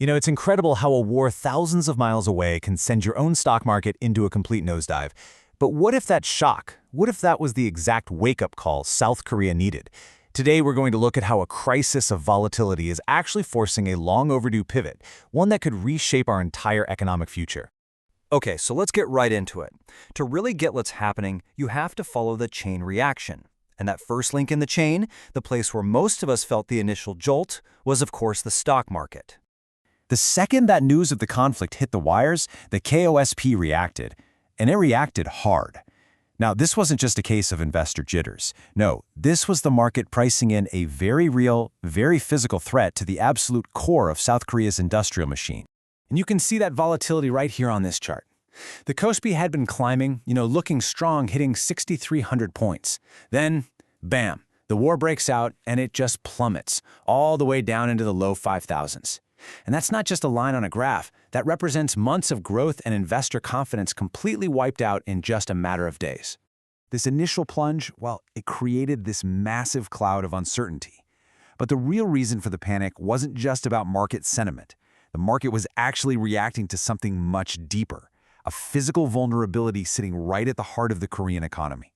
It's incredible how a war thousands of miles away can send your own stock market into a complete nosedive. But what if that shock? What if that was the exact wake-up call South Korea needed? Today, we're going to look at how a crisis of volatility is actually forcing a long-overdue pivot, one that could reshape our entire economic future. Okay, so let's get right into it. To really get what's happening, you have to follow the chain reaction. And that first link in the chain, the place where most of us felt the initial jolt, was of course the stock market. The second that news of the conflict hit the wires, the KOSP reacted, and it reacted hard. Now, this wasn't just a case of investor jitters. No, this was the market pricing in a very real, very physical threat to the absolute core of South Korea's industrial machine. And you can see that volatility right here on this chart. The KOSPI had been climbing, looking strong, hitting 6,300 points. Then, bam, the war breaks out and it just plummets all the way down into the low 5,000s. And that's not just a line on a graph. That represents months of growth and investor confidence completely wiped out in just a matter of days. This initial plunge, well, it created this massive cloud of uncertainty. But the real reason for the panic wasn't just about market sentiment. The market was actually reacting to something much deeper, a physical vulnerability sitting right at the heart of the Korean economy.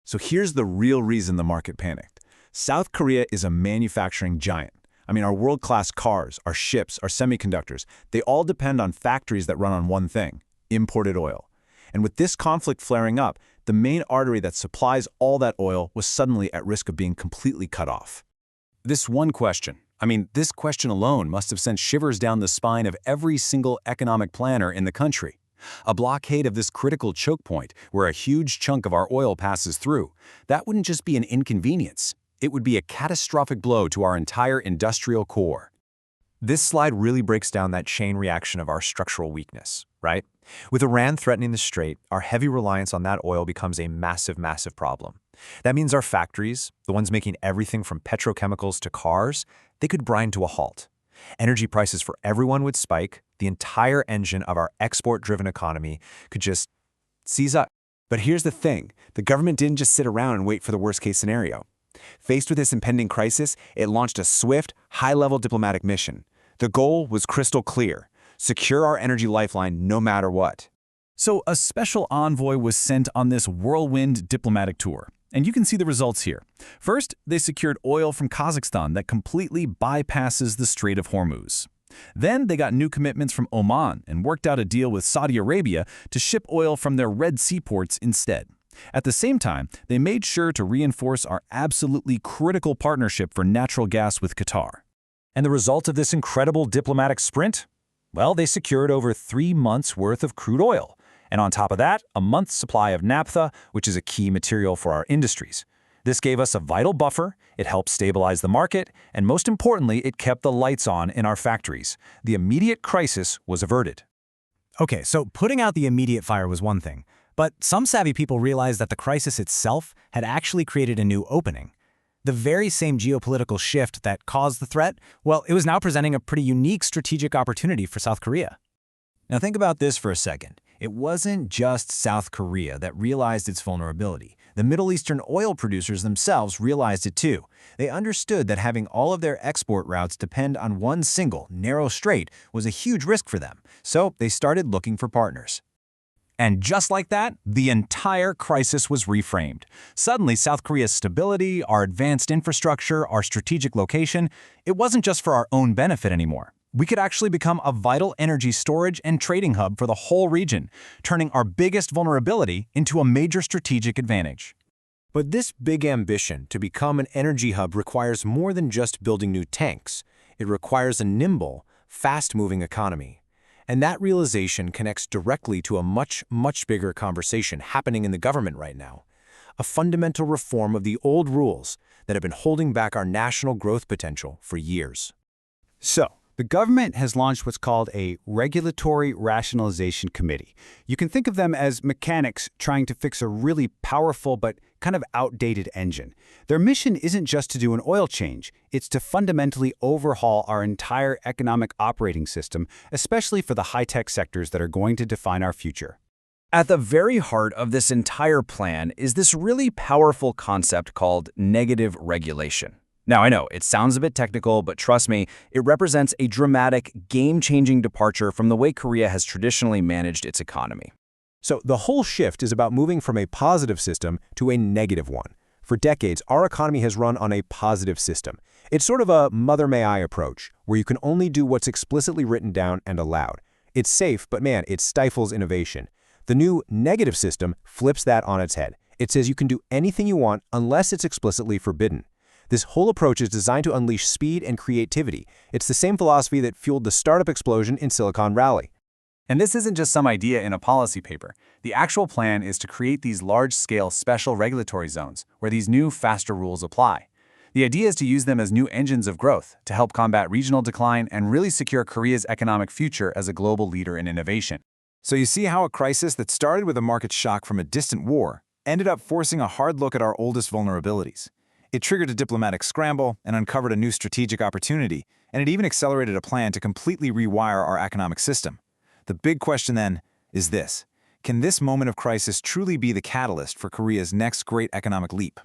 So here's the real reason the market panicked. South Korea is a manufacturing giant. Our world-class cars, our ships, our semiconductors, they all depend on factories that run on one thing, imported oil. And with this conflict flaring up, the main artery that supplies all that oil was suddenly at risk of being completely cut off. This question alone must have sent shivers down the spine of every single economic planner in the country. A blockade of this critical choke point, where a huge chunk of our oil passes through, that wouldn't just be an inconvenience. It would be a catastrophic blow to our entire industrial core. This slide really breaks down that chain reaction of our structural weakness, right? With Iran threatening the strait, our heavy reliance on that oil becomes a massive, massive problem. That means our factories, the ones making everything from petrochemicals to cars, they could grind to a halt. Energy prices for everyone would spike, the entire engine of our export-driven economy could just seize up. But here's the thing, the government didn't just sit around and wait for the worst-case scenario. Faced with this impending crisis, it launched a swift, high-level diplomatic mission. The goal was crystal clear: secure our energy lifeline no matter what. So a special envoy was sent on this whirlwind diplomatic tour. And you can see the results here. First, they secured oil from Kazakhstan that completely bypasses the Strait of Hormuz. Then they got new commitments from Oman and worked out a deal with Saudi Arabia to ship oil from their Red Sea ports instead. At the same time, they made sure to reinforce our absolutely critical partnership for natural gas with Qatar. And the result of this incredible diplomatic sprint? Well, they secured over 3 months' worth of crude oil. And on top of that, a month's supply of naphtha, which is a key material for our industries. This gave us a vital buffer, it helped stabilize the market, and most importantly, it kept the lights on in our factories. The immediate crisis was averted. Okay, so putting out the immediate fire was one thing. But some savvy people realized that the crisis itself had actually created a new opening. The very same geopolitical shift that caused the threat, well, it was now presenting a pretty unique strategic opportunity for South Korea. Now think about this for a second. It wasn't just South Korea that realized its vulnerability. The Middle Eastern oil producers themselves realized it too. They understood that having all of their export routes depend on one single, narrow strait was a huge risk for them. So they started looking for partners. And just like that, the entire crisis was reframed. Suddenly, South Korea's stability, our advanced infrastructure, our strategic location, it wasn't just for our own benefit anymore. We could actually become a vital energy storage and trading hub for the whole region, turning our biggest vulnerability into a major strategic advantage. But this big ambition to become an energy hub requires more than just building new tanks. It requires a nimble, fast-moving economy. And that realization connects directly to a much, much bigger conversation happening in the government right now. A fundamental reform of the old rules that have been holding back our national growth potential for years. So, the government has launched what's called a Regulatory Rationalization Committee. You can think of them as mechanics trying to fix a really powerful but kind of outdated engine. Their mission isn't just to do an oil change, it's to fundamentally overhaul our entire economic operating system, especially for the high-tech sectors that are going to define our future. At the very heart of this entire plan is this really powerful concept called negative regulation. Now, I know, it sounds a bit technical, but trust me, it represents a dramatic, game-changing departure from the way Korea has traditionally managed its economy. So the whole shift is about moving from a positive system to a negative one. For decades, our economy has run on a positive system. It's sort of a mother may I approach, where you can only do what's explicitly written down and allowed. It's safe, but man, it stifles innovation. The new negative system flips that on its head. It says you can do anything you want unless it's explicitly forbidden. This whole approach is designed to unleash speed and creativity. It's the same philosophy that fueled the startup explosion in Silicon Valley. And this isn't just some idea in a policy paper. The actual plan is to create these large-scale special regulatory zones where these new, faster rules apply. The idea is to use them as new engines of growth to help combat regional decline and really secure Korea's economic future as a global leader in innovation. So you see how a crisis that started with a market shock from a distant war ended up forcing a hard look at our oldest vulnerabilities. It triggered a diplomatic scramble and uncovered a new strategic opportunity, and it even accelerated a plan to completely rewire our economic system. The big question then is this: can this moment of crisis truly be the catalyst for Korea's next great economic leap?